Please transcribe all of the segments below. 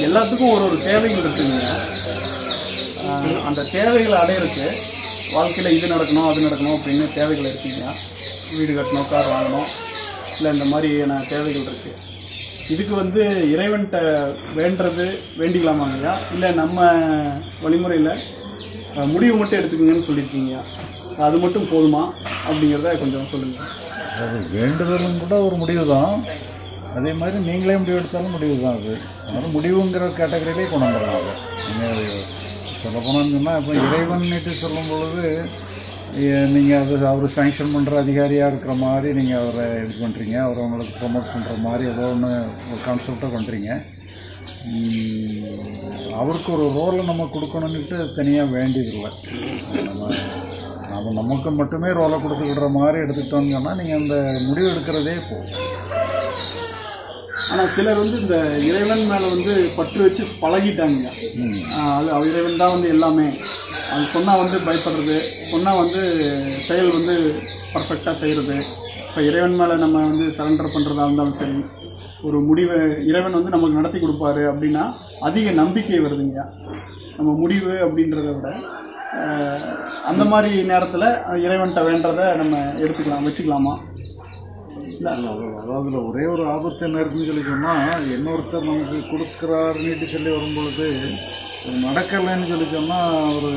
எல்லாத்துக்கும் ஒரு தேவைகள் இருக்குங்க. அந்த தேவைகளை அடையிறதுக்கு வாழ்க்கையில் இது நடக்கணும் அது நடக்கணும் அப்படின்னு தேவைகள் இருக்குங்க. வீடு கட்டணும், கார் வாங்கணும், இல்லை இந்த மாதிரியான தேவைகள் இருக்குது. இதுக்கு இறைவன்கிட்ட வேண்டுறது வேண்டிக்கலாமாங்கய்யா, இல்லை நம்ம வழிமுறையில் முடிவு மட்டும் எடுத்துக்கங்கன்னு சொல்லியிருக்கீங்க, அது மட்டும் போதுமா அப்படிங்கிறத கொஞ்சம் சொல்லுங்கள். அது வேண்டுதலும் கூட ஒரு முடிவு தான், அதே மாதிரி நீங்களே முடிவு எடுத்தாலும் முடிவு தான். அது அதனால் முடிவுங்கிற கேட்டகரியிலே கொண்டு வந்துடலாம். அதை நீங்கள் சொல்லப்போனான்னு சொன்னால் இப்போ இறைவன்ட்டு சொல்லும் பொழுது நீங்கள் அவர் சாங்ஷன் பண்ணுற அதிகாரியாக இருக்கிற மாதிரி நீங்கள் அவரை இது பண்ணுறீங்க, அவரை உங்களுக்கு ப்ரொமோட் பண்ணுற மாதிரி ஏதோ ஒன்று ஒரு கான்செப்டாக பண்ணுறீங்க. அவருக்கு ஒரு ரோலை நம்ம கொடுக்கணுன்னுட்டு தனியாக வேண்டியதில்லை. நம்ம நமக்கு மட்டுமே ரோலை கொடுத்துக்கிற மாதிரி எடுத்துக்கிட்டோன்னு சொன்னால் நீங்கள் அந்த முடிவு எடுக்கிறதே போகும். ஆனால் சிலர் இந்த இறைவன் மேலே பற்று வச்சு பழகிட்டாங்க. அது இறைவன் தான் எல்லாமே, அது சொன்னால் பயப்படுறது, சொன்னால் செயல் பர்ஃபெக்டாக செய்கிறது. இப்போ இறைவன் மேலே நம்ம சரண்டர் பண்ணுறதா இருந்தாலும் சரி, ஒரு முடிவை இறைவன் நமக்கு நடத்தி கொடுப்பாரு அப்படின்னா அதிக நம்பிக்கை வருதுங்க. நம்ம முடிவு அப்படின்றத விட அந்த மாதிரி நேரத்தில் இறைவன்கிட்ட வேண்டதை நம்ம வச்சுக்கலாமா? இல்லை, அதாவது ஒரே ஒரு ஆபத்து என்ன இருக்குன்னு சொல்லி சொன்னால், இன்னொருத்தர் நமக்கு கொடுக்குறாருன்னுட்டு சொல்லி வரும்பொழுது நடக்கலைன்னு சொல்லி சொன்னால்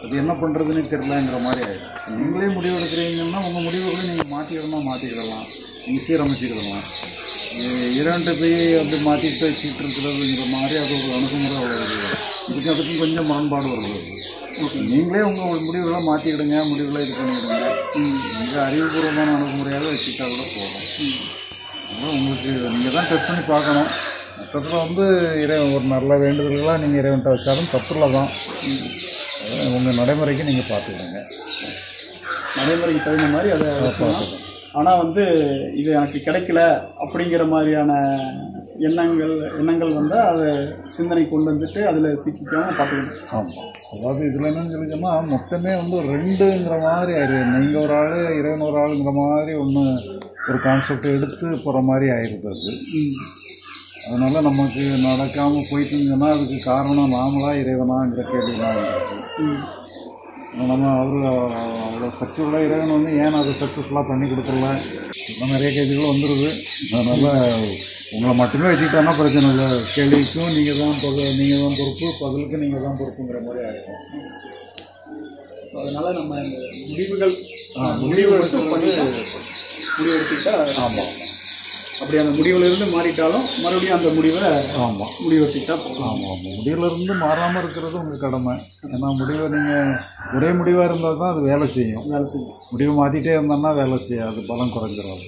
அது என்ன பண்ணுறதுன்னு தெரியலங்கிற மாதிரி ஆகிடும். நீங்களே முடிவு எடுக்கிறீங்கன்னா உங்கள் முடிவுகளை நீங்கள் மாற்றிக்கிடலாம், நீங்கள் சீரமைச்சிக்கிடலாம். இரண்டு போய் அப்படி மாற்றிட்டு வச்சுக்கிட்டு இருக்கிறதுங்கிற மாதிரி அது ஒரு அணுகுமுறை அவ்வளோ அதுக்கும் கொஞ்சம் முரண்பாடு வருது. நீங்களே உங்கள் முடிவுகளை மாற்றிக்கிடுங்க, முடிவுகளை இது பண்ணிவிடுங்க. நீங்கள் அறிவுபூர்வமான அணுகுமுறையாக வச்சுக்கிட்டா கூட போதும். அதனால் உங்களுக்கு நீங்கள் தான் டெஸ்ட் பண்ணி பார்க்கணும். மொத்தத்தில் இறைவன் ஒரு நல்ல வேண்டுதல்களாக நீங்கள் இறைவன்ட்ட வச்சாலும் தப்பில்லை தான். உங்கள் நடைமுறைக்கு நீங்கள் பார்த்துக்கிடுங்க, நடைமுறைக்கு தகுந்த மாதிரி அதை பார்த்துக்கணும். ஆனால் இது எனக்கு கிடைக்கல அப்படிங்கிற மாதிரியான எண்ணங்கள் வந்தால் அதை சிந்தனை கொண்டு வந்துட்டு அதில் சிக்கிக்காமல் பார்த்துக்கணும். ஆமாம், அதாவது இதில் என்னன்னு சொல்லி சொன்னால் மொத்தமே ரெண்டுங்கிற மாதிரி ஆயிடுது. நீங்கள் ஒரு ஆள் இறைவன் ஒரு ஆளுங்கிற மாதிரி ஒரு கான்செப்ட் எடுத்து போகிற மாதிரி ஆயிடுது அது. அதனால் நமக்கு நடக்காமல் போயிட்டுங்கன்னா அதுக்கு காரணம் நாமளாக இறைவனாங்கிற கேள்விலாம் இருக்குது. நம்ம அவ்வளோ சக்ஸஸ்ஃபுல்லாக இறைவன் ஏன் அதை சக்ஸஸ்ஃபுல்லாக பண்ணி கொடுத்துடல, இன்னும் நிறைய கேள்விகள் வந்துடுது. அதனால் உங்களை மட்டுமே வச்சுக்கிட்டோன்னா பிரச்சனை இல்லை. கேள்விக்கும் நீங்கள் தான் பொறுப்பு, பதிலுக்கு நீங்கள் தான் பொறுப்புங்கிற மாதிரி ஆகிடும். அதனால் நம்ம முடிவு எடுத்துக்கிட்டா ஆமாம், அப்படி அந்த முடிவுலேருந்து மாறிட்டாலும் மறுபடியும் அந்த முடிவை எடுத்துக்கிட்டா போகலாம். ஆமாம், முடிவிலிருந்து மாறாமல் இருக்கிறது உங்கள் கடமை. ஏன்னா முடிவை நீங்கள் ஒரே முடிவாக இருந்தால் தான் அது வேலை செய்யும். முடிவு மாற்றிட்டே இருந்தோம்னா வேலை செய்யாது, பலம் குறைஞ்சிடும்.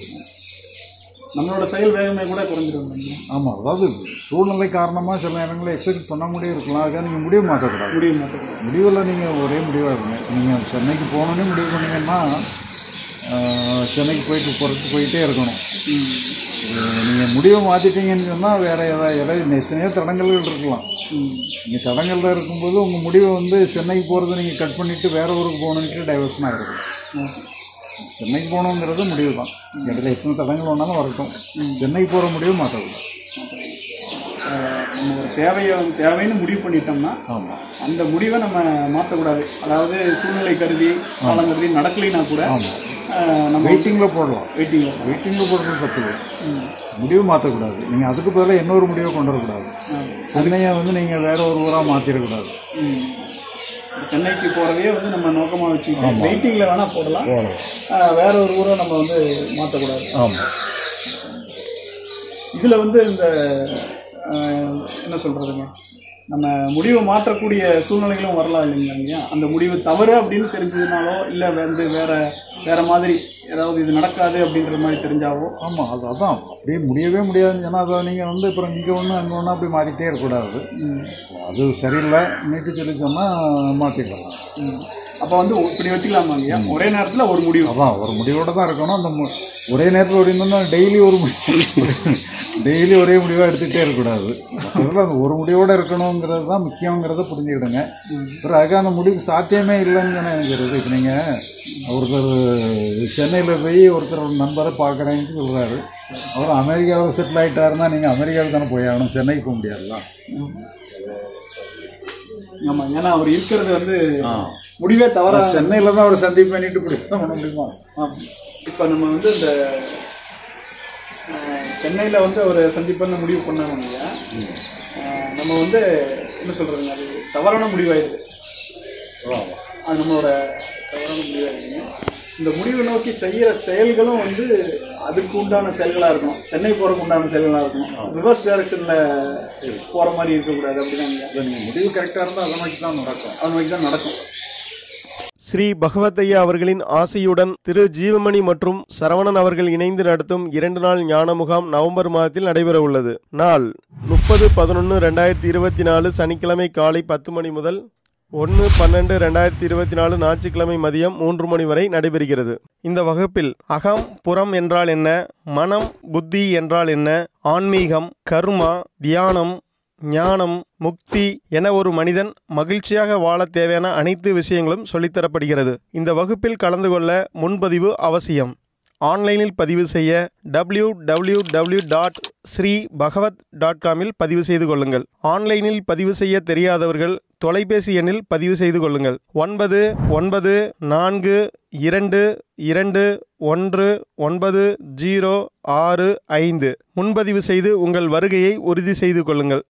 நம்மளோட செயல் வேகமே கூட குறைஞ்சிடும். ஆமாம், அதாவது சூழ்நிலை காரணமாக சில நேரங்களில் எக்ஸெக்ட் பண்ண முடியும் இருக்கலாம். அதுக்காக நீங்கள் முடிவு மாற்றக்கூடாது. முடிவில் நீங்கள் ஒரே முடிவாக இருங்க. நீங்கள் சென்னைக்கு போகணுன்னே முடிவு பண்ணிங்கன்னா சென்னைக்கு போயிட்டே இருக்கணும். நீங்கள் முடிவை மாற்றிட்டீங்கன்னு சொன்னால் வேறு ஏதாவது எத்தனையோ தடங்கல்கள் இருக்கலாம். நீங்கள் தடங்கலில் இருக்கும்போது உங்கள் முடிவை சென்னைக்கு போகிறத நீங்கள் கட் பண்ணிவிட்டு வேறு ஊருக்கு போகணுன்ட்டு டைவர்ஷன் ஆகிருக்கும். சென்னைக்கு போகணுங்கிறது முடிவு தான். இடையில எத்தனை தடங்கள் வேணாலும் வரட்டும், சென்னைக்கு போகிற முடிவு மாற்றக்கூடாது. நம்ம ஒரு தேவைன்னு முடிவு பண்ணிட்டோம்னா அந்த முடிவை நம்ம மாற்றக்கூடாது. அதாவது சூழ்நிலை கருதி காலம் கருதி நடக்கலைன்னா கூட நம்ம வெயிட்டிங்கில் போடலாம். வெயிட்டிங்கில் போடுறது தப்பு. முடிவு மாற்றக்கூடாது. நீங்கள் அதுக்கு பதிலாக இன்னொரு முடிவை கொண்டு வரக்கூடாது. சென்னையை நீங்கள் வேற ஒரு ஊராக மாற்றிடக்கூடாது. சென்னைக்கு போகிறதே நம்ம நோக்கமாக வச்சுக்கிட்டோம். வெயிட்டிங்கில் வேணால் போடலாம், வேற ஒரு ஊரை நம்ம மாற்றக்கூடாது. ஆமாம், இதில் இந்த என்ன சொல்கிறதுங்க, நம்ம முடிவை மாற்றக்கூடிய சூழ்நிலைகளும் வரலாம் இல்லைங்களா? அந்த முடிவு தவறு அப்படின்னு தெரிஞ்சதுனாலோ இல்லை வேற மாதிரி ஏதாவது இது நடக்காது அப்படின்ற மாதிரி தெரிஞ்சாவோ. ஆமாம், அதான் அப்படியே முடியவே முடியாதுன்னு சொன்னால் அதை நீங்கள் அப்புறம் இங்கே ஒன்று அங்கே ஒன்று அப்படி மாற்றிட்டே இருக்கக்கூடாது. அது சரியில்லை நீட்டு சொல்லி சொன்னால் மாற்றிக்கலாம். அப்போ வந்து இப்படி வச்சுக்கலாமாங்க, ஒரே நேரத்தில் ஒரு முடிவு. அதான் ஒரு முடிவோடு தான் இருக்கணும். அந்த ஒரே நேரத்தில் ஒரு இருந்தோம்னா டெய்லி டெய்லி ஒரே முடிவாக எடுத்துகிட்டே இருக்கக்கூடாது. அந்த ஒரு முடிவோடு இருக்கணுங்கிறது தான் முக்கியங்கிறத புரிஞ்சுக்கிடுங்க. பிறகு அந்த முடிவு சாத்தியமே இல்லைன்னு தானே நினைக்கிறது. இப்போ நீங்கள் ஒருத்தர் சென்னையில் போய் ஒருத்தர் ஒரு நண்பரை பார்க்குறேன்னு சொல்கிறாரு, அவர் அமெரிக்காவில் செட்டில் ஆகிட்டாருன்னா நீங்கள் அமெரிக்காவில் தானே போய் ஆகணும், சென்னைக்கு போக முடியாதுலாம். ஆமாம், ஏன்னா அவர் இருக்கிறது வந்து முடிவே தவிர சென்னையில் தான் அவர் சந்திப்பு பண்ணிட்டு இப்படி பண்ண முடியுமா? இப்போ நம்ம வந்து இந்த சென்னையில் வந்து ஒரு சந்திப்புன்னு முடிவு பண்ணாங்க, நம்ம வந்து என்ன சொல்கிறதுங்க, அது தவறான முடிவாயிடுது. அது நம்மளோட தவறான முடிவாயிடுதுங்க. இந்த முடிவை நோக்கி செய்கிற செயல்களும் வந்து அதுக்கு உண்டான செயல்களாக இருக்கணும், சென்னை போகிறதுக்கு உண்டான செயல்களாக இருக்கணும். ரிவர்ஸ் டைரக்ஷனில் போகிற மாதிரி இருக்கக்கூடாது. அப்படின்னா நீங்கள் முடிவு கரெக்டாக இருந்தால் அதை நோக்கி தான் நடக்கும், அதை நோக்கி தான் நடக்கும். ஸ்ரீ பகவத் ஐயா அவர்களின் ஆசையுடன் திரு ஜீவமணி மற்றும் சரவணன் அவர்கள் இணைந்து நடத்தும் 2 நாள் ஞான முகாம் நவம்பர் மாதத்தில் நடைபெற உள்ளது. நாள் 30/11/2024 சனிக்கிழமை காலை 10 மணி முதல் 1/12/2024 ஞாயிற்றுக்கிழமை மதியம் 3 மணி வரை நடைபெறுகிறது. இந்த வகுப்பில் அகம் புறம் என்றால் என்ன, மனம் புத்தி என்றால் என்ன, ஆன்மீகம், கர்மா, தியானம், ஞானம், முக்தி என ஒரு மனிதன் மகிழ்ச்சியாக வாழ தேவையான அனைத்து விஷயங்களும் சொல்லித்தரப்படுகிறது. இந்த வகுப்பில் கலந்து கொள்ள முன்பதிவு அவசியம். ஆன்லைனில் பதிவு செய்ய www.sreebhagavat.com பதிவு செய்து கொள்ளுங்கள். ஆன்லைனில் பதிவு செய்ய தெரியாதவர்கள் தொலைபேசி எண்ணில் பதிவு செய்து கொள்ளுங்கள். 9992219065 முன்பதிவு செய்து உங்கள் வருகையை உறுதி செய்து கொள்ளுங்கள்.